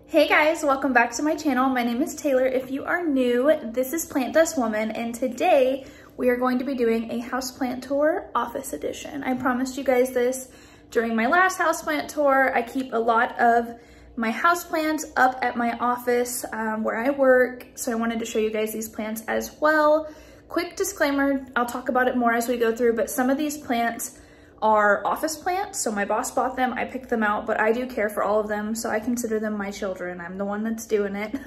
Hey guys, welcome back to my channel. My name is Taylor. If you are new, this is Plant Dust Woman, and today we are going to be doing a houseplant tour, office edition. I promised you guys this during my last houseplant tour. I keep a lot of my houseplants up at my office where I work, so I wanted to show you guys these plants as well. Quick disclaimer, I'll talk about it more as we go through, but some of these plants are office plants, so my boss bought them, I picked them out, but I do care for all of them, so I consider them my children. I'm the one that's doing it.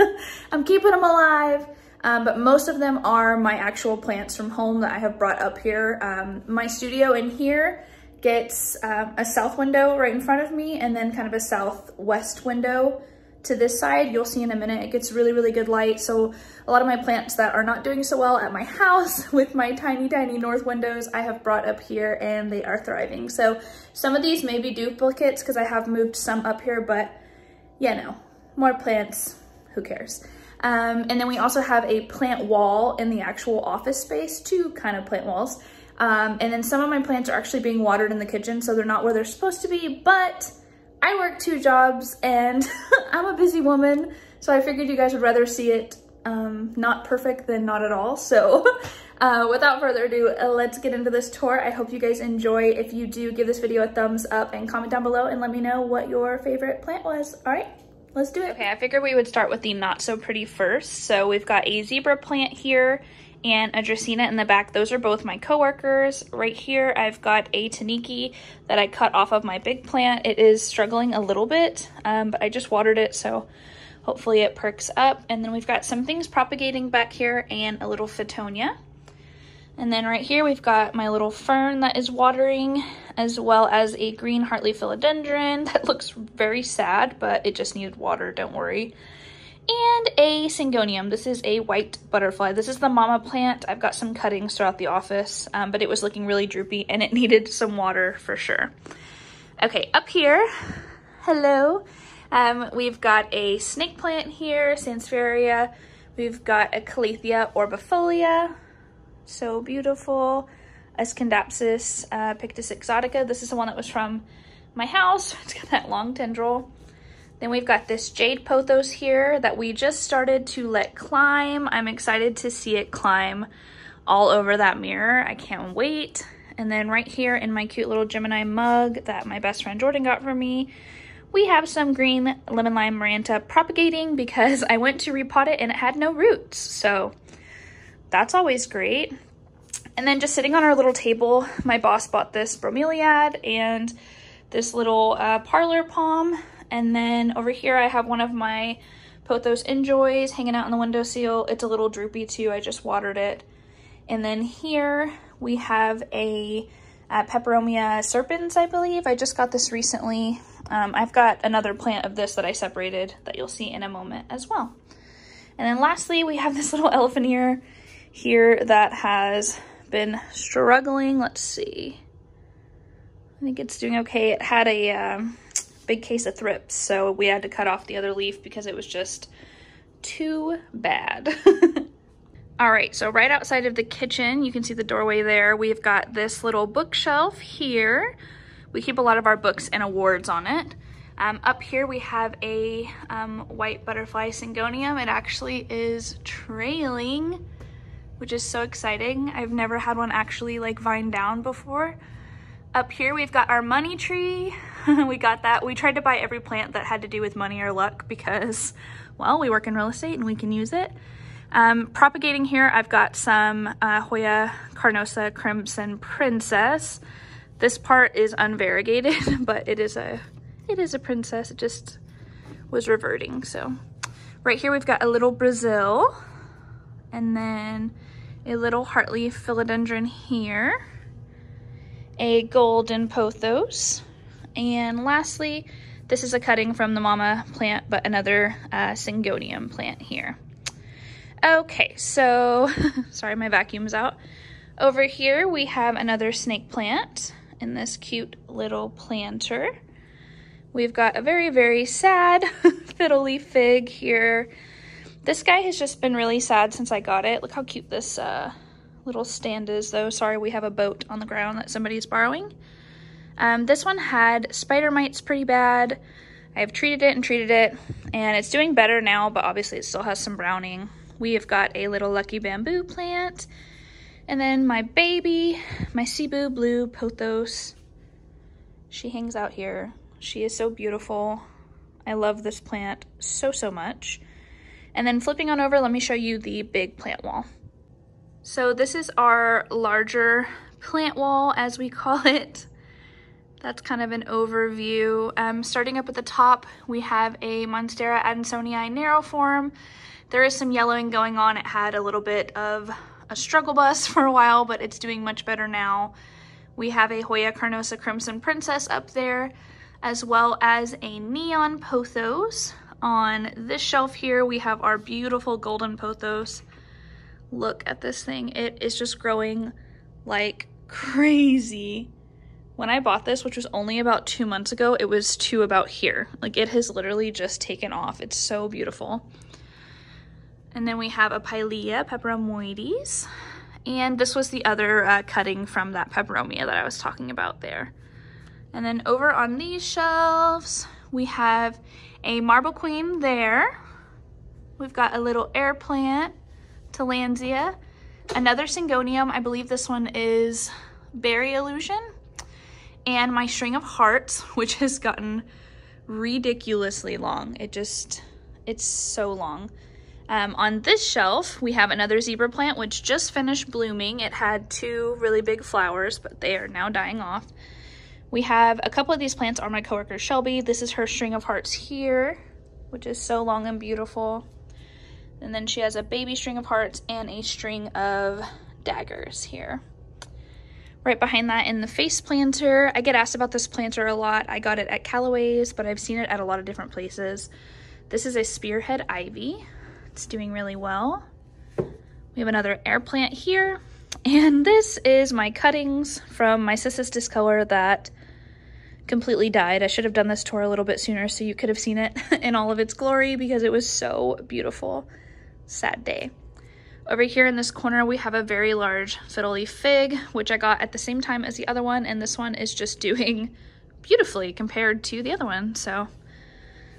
I'm keeping them alive, but most of them are my actual plants from home that I have brought up here. My studio in here gets a south window right in front of me, and then kind of a southwest window to this side. You'll see in a minute, it gets really, really good light. So a lot of my plants that are not doing so well at my house with my tiny, tiny north windows, I have brought up here and they are thriving. So some of these may be duplicates because I have moved some up here, but yeah, no, more plants, who cares? And then we also have a plant wall in the actual office space, two kind of plant walls. And then some of my plants are actually being watered in the kitchen, so they're not where they're supposed to be, but I work 2 jobs and I'm a busy woman, so I figured you guys would rather see it not perfect than not at all. So without further ado, let's get into this tour. I hope you guys enjoy. If you do, give this video a thumbs up and comment down below and let me know what your favorite plant was. All right, let's do it. Okay, I figured we would start with the not so pretty first. So we've got a zebra plant here and a Dracaena in the back. Those are both my coworkers. Right here, I've got a Taniki that I cut off of my big plant. It is struggling a little bit, but I just watered it, so hopefully it perks up. And then we've got some things propagating back here and a little Fittonia. And then right here, we've got my little fern that is watering, as well as a green heartleaf philodendron that looks very sad, but it just needed water, don't worry. And a syngonium. This is a white butterfly. This is the mama plant. I've got some cuttings throughout the office, but it was looking really droopy and it needed some water for sure. Okay, up here, hello. We've got a snake plant here, Sansevieria. We've got a Calathea orbifolia, so beautiful. Scindapsus pictus exotica. This is the one that was from my house. It's got that long tendril. Then we've got this jade pothos here that we just started to let climb. I'm excited to see it climb all over that mirror. I can't wait. And then right here in my cute little Gemini mug that my best friend Jordan got for me, we have some green lemon lime maranta propagating because I went to repot it and it had no roots. So that's always great. And then just sitting on our little table, my boss bought this bromeliad and this little parlor palm. And then over here, I have one of my Pothos Enjoys hanging out on the windowsill. It's a little droopy too, I just watered it. And then here we have a Peperomia serpens, I believe. I just got this recently. I've got another plant of this that I separated that you'll see in a moment as well. And then lastly, we have this little elephant ear here that has been struggling. Let's see. I think it's doing okay. It had a big case of thrips, so we had to cut off the other leaf because it was just too bad. All right, so right outside of the kitchen, you can see the doorway there. We've got this little bookshelf here. We keep a lot of our books and awards on it. Up here we have a white butterfly syngonium. It actually is trailing, which is so exciting. I've never had one actually like vine down before. Up here, we've got our money tree. We got that. We tried to buy every plant that had to do with money or luck because, well, we work in real estate and we can use it. Propagating here, I've got some Hoya carnosa crimson princess. This part is unvariegated, but it is a princess. It just was reverting. So right here, we've got a little Brazil and then a little heartleaf philodendron here. A golden pothos, and lastly, this is a cutting from the mama plant, but another syngonium plant here. Okay, so sorry, my vacuum's out. Over here, we have another snake plant in this cute little planter. We've got a very, very sad fiddle leaf fig here. This guy has just been really sad since I got it. Look how cute this little stand is though. Sorry, we have a boat on the ground that somebody's borrowing. This one had spider mites pretty bad. I've treated it and treated it, and it's doing better now, but obviously it still has some browning. We have got a little lucky bamboo plant, and then my baby, my Cebu blue pothos. She hangs out here. She is so beautiful. I love this plant so, so much. And then flipping on over, let me show you the big plant wall. So this is our larger plant wall, as we call it. That's kind of an overview. Starting up at the top, we have a Monstera adansonii narrow form. There is some yellowing going on. It had a little bit of a struggle bus for a while, but it's doing much better now. We have a Hoya carnosa crimson princess up there, as well as a neon pothos. On this shelf here, we have our beautiful golden pothos. Look at this thing. It is just growing like crazy. When I bought this, which was only about 2 months ago, it was to about here. Like, it has literally just taken off. It's so beautiful. And then we have a Pilea peperomoides. And this was the other cutting from that peperomia that I was talking about there. And then over on these shelves, we have a marble queen there. We've got a little air plant, Tillandsia. Another syngonium, I believe this one is Berry Illusion. And my string of hearts, which has gotten ridiculously long. It's so long. On this shelf, we have another zebra plant, which just finished blooming. It had 2 really big flowers, but they are now dying off. We have a couple of these plants are my coworker Shelby. This is her string of hearts here, which is so long and beautiful. And then she has a baby string of hearts and a string of daggers here. Right behind that in the face planter, I get asked about this planter a lot. I got it at Callaway's, but I've seen it at a lot of different places. This is a spearhead ivy. It's doing really well. We have another air plant here. And this is my cuttings from my Cissus Discolor that completely died. I should have done this tour a little bit sooner so you could have seen it in all of its glory because it was so beautiful. Sad day. Over here in this corner, we have a very large fiddle leaf fig, which I got at the same time as the other one, and this one is just doing beautifully compared to the other one, so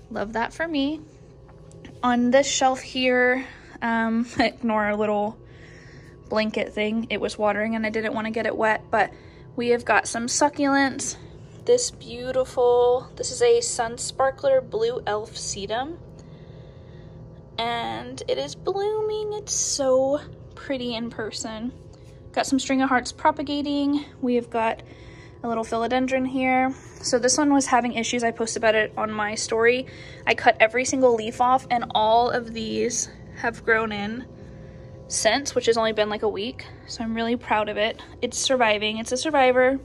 love that for me. On this shelf here, ignore a little blanket thing. It was watering and I didn't want to get it wet, but we have got some succulents. This is a Sun Sparkler Blue Elf Sedum. And it is blooming. It's so pretty in person. Got some string of hearts propagating. We have got a little philodendron here. So this one was having issues. I posted about it on my story. I cut every single leaf off and all of these have grown in since, which has only been like a week. So I'm really proud of it. It's surviving. It's a survivor.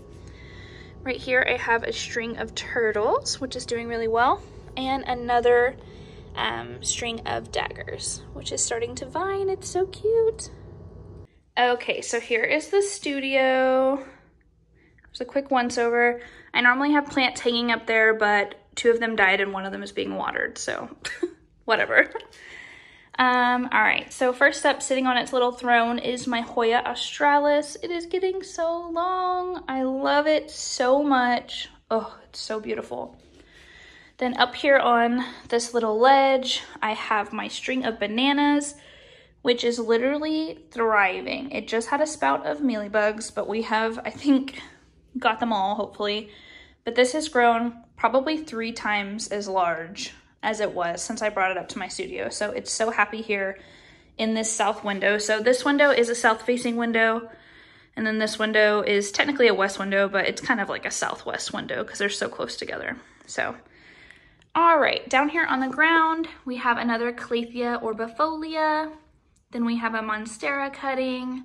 Right here I have a string of turtles, which is doing really well. And another string of daggers, which is starting to vine. It's so cute. Okay, so here is the studio. There's a quick once over. I normally have plants hanging up there, but 2 of them died and 1 of them is being watered, so whatever. All right, so first up, sitting on its little throne is my Hoya australis. It is getting so long. I love it so much. Oh, it's so beautiful. Then up here on this little ledge, I have my string of bananas, which is literally thriving. It just had a spout of mealybugs, but we have, I think, got them all, hopefully. But this has grown probably 3 times as large as it was since I brought it up to my studio. So it's so happy here in this south window. So this window is a south-facing window, and then this window is technically a west window, but it's kind of like a southwest window because they're so close together. So, all right, down here on the ground, we have another Calathea orbifolia. Then we have a Monstera cutting.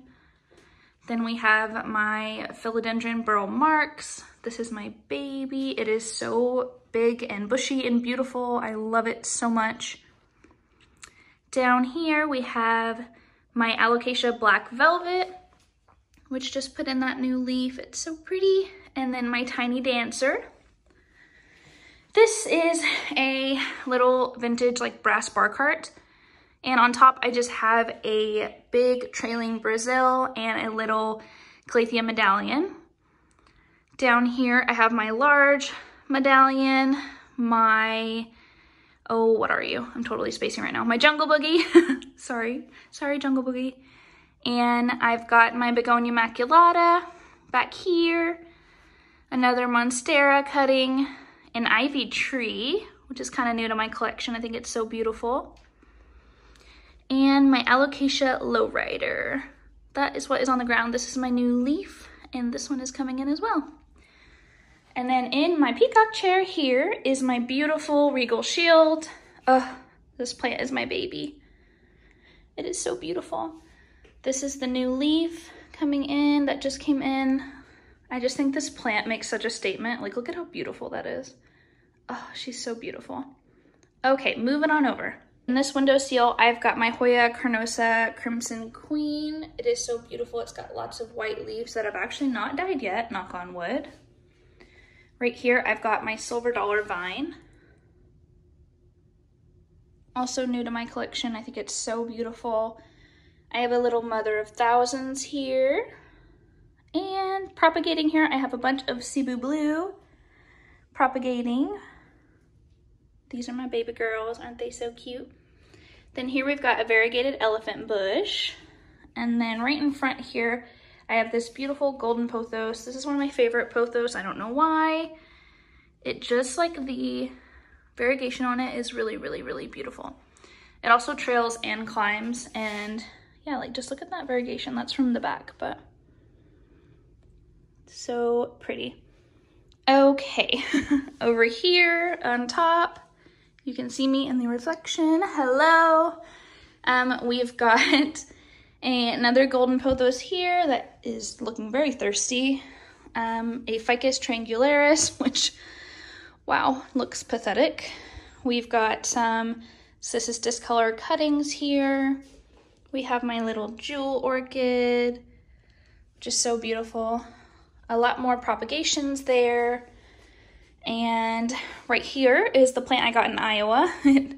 Then we have my philodendron burl marks. This is my baby. It is so big and bushy and beautiful. I love it so much. Down here we have my alocasia black velvet, which just put in that new leaf. It's so pretty. And then my tiny dancer. This is a little vintage like brass bar cart. And on top, I just have a big trailing Brazil and a little Calathea medallion. Down here, I have my large medallion, my, oh, what are you? I'm totally spacing right now. My Jungle Boogie. Sorry, Jungle Boogie. And I've got my Begonia maculata back here. Another Monstera cutting, an ivy tree, which is kind of new to my collection. I think it's so beautiful. And my Alocasia lowrider. That is what is on the ground. This is my new leaf, and this one is coming in as well. And then in my peacock chair here is my beautiful Regal Shield. Ugh, this plant is my baby. It is so beautiful. This is the new leaf coming in that just came in. I just think this plant makes such a statement. Like, look at how beautiful that is. Oh, she's so beautiful. Okay, moving on over. In this windowsill, I've got my Hoya carnosa Crimson Queen. It is so beautiful. It's got lots of white leaves that have actually not died yet, knock on wood. Right here, I've got my Silver Dollar Vine. Also new to my collection. I think it's so beautiful. I have a little Mother of Thousands here. And propagating here, I have a bunch of Cebu Blue propagating. These are my baby girls, aren't they so cute? Then here we've got a variegated elephant bush. And then right in front here, I have this beautiful golden pothos. This is one of my favorite pothos. I don't know why. It just like the variegation on it is really, really, really beautiful. It also trails and climbs, and yeah, like just look at that variegation. That's from the back, but so pretty. Okay, over here on top, you can see me in the reflection. Hello. We've got another golden pothos here that is looking very thirsty. A Ficus triangularis, which, wow, looks pathetic. We've got some Cissus discolor cuttings here. We have my little jewel orchid, which is so beautiful. A lot more propagations there. And right here is the plant I got in Iowa. It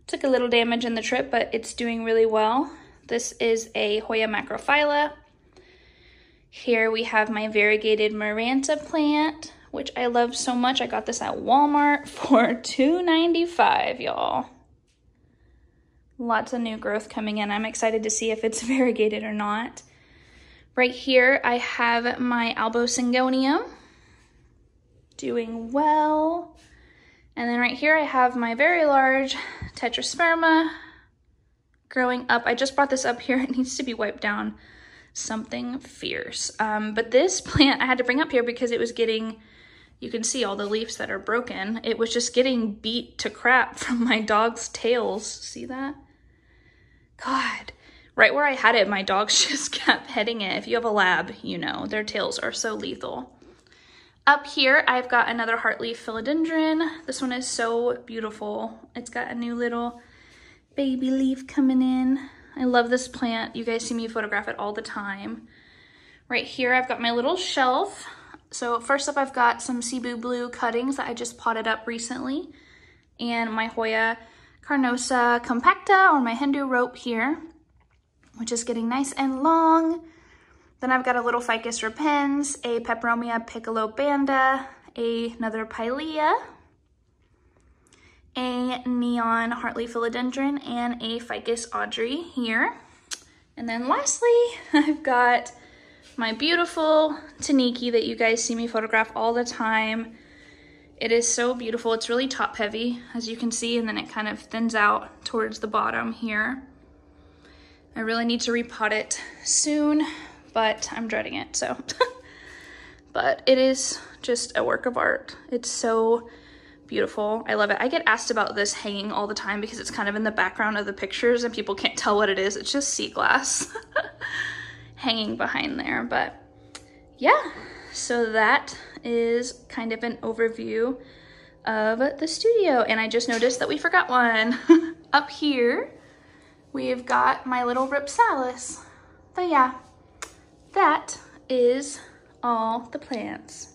took a little damage in the trip, but it's doing really well. This is a Hoya macrophylla. Here we have my variegated Maranta plant, which I love so much. I got this at Walmart for $2.95, y'all. Lots of new growth coming in. I'm excited to see if it's variegated or not. Right here, I have my Albosingonium doing well. And then right here, I have my very large Tetrasperma growing up. I just brought this up here. It needs to be wiped down. Something fierce. But this plant I had to bring up here because it was getting, you can see all the leaves that are broken. It was just getting beat to crap from my dog's tails. See that? God. Right where I had it, my dogs just kept hitting it. If you have a lab, you know, their tails are so lethal. Up here, I've got another heartleaf philodendron. This one is so beautiful. It's got a new little baby leaf coming in. I love this plant. You guys see me photograph it all the time. Right here, I've got my little shelf. So first up, I've got some Cebu Blue cuttings that I just potted up recently. And my Hoya carnosa compacta, or my Hindu rope here, which is getting nice and long. Then I've got a little Ficus repens, a Peperomia piccolo banda, another Pilea, a neon heartleaf philodendron, and a Ficus Audrey here. And then lastly, I've got my beautiful Taniki that you guys see me photograph all the time. It is so beautiful. It's really top heavy, as you can see, and then it kind of thins out towards the bottom here. I really need to repot it soon, but I'm dreading it, so. But it is just a work of art. It's so beautiful. I love it. I get asked about this hanging all the time because it's kind of in the background of the pictures and people can't tell what it is. It's just sea glass hanging behind there. But yeah, so that is kind of an overview of the studio. And I just noticed that we forgot one. Up here, we've got my little Ripsalis. But yeah, that is all the plants.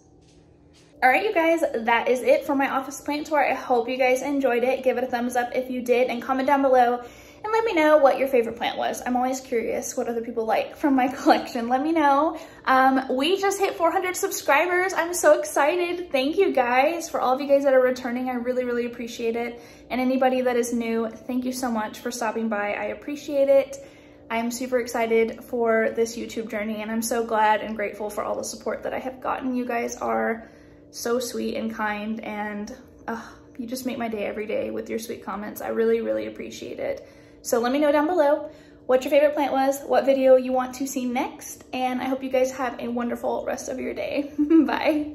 All right, you guys, that is it for my office plant tour. I hope you guys enjoyed it. Give it a thumbs up if you did, and comment down below and let me know what your favorite plant was. I'm always curious what other people like from my collection. Let me know. We just hit 400 subscribers. I'm so excited. Thank you guys. For all of you guys that are returning, I really, really appreciate it. And anybody that is new, thank you so much for stopping by. I appreciate it. I'm super excited for this YouTube journey, and I'm so glad and grateful for all the support that I have gotten. You guys are so sweet and kind, and you just make my day every day with your sweet comments. I really, really appreciate it. So let me know down below what your favorite plant was, what video you want to see next, and I hope you guys have a wonderful rest of your day. Bye.